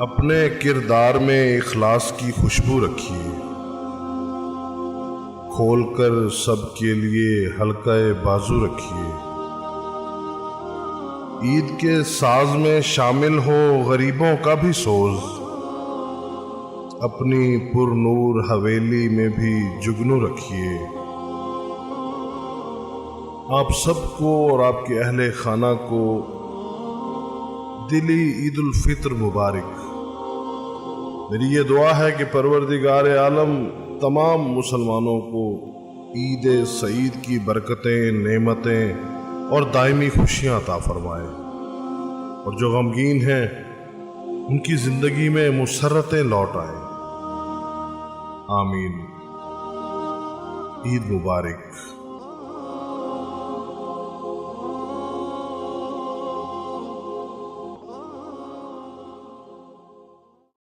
اپنے کردار میں اخلاص کی خوشبو رکھیے، کھول کر سب کے لیے حلقہ بازو رکھیے۔ عید کے ساز میں شامل ہو غریبوں کا بھی سوز، اپنی پر نور حویلی میں بھی جگنو رکھیے۔ آپ سب کو اور آپ کے اہل خانہ کو دلی عید الفطر مبارک۔ میری یہ دعا ہے کہ پروردگار عالم تمام مسلمانوں کو عید سعید کی برکتیں، نعمتیں اور دائمی خوشیاں عطا فرمائے، اور جو غمگین ہیں ان کی زندگی میں مسرتیں لوٹ آئیں۔ آمین۔ عید مبارک۔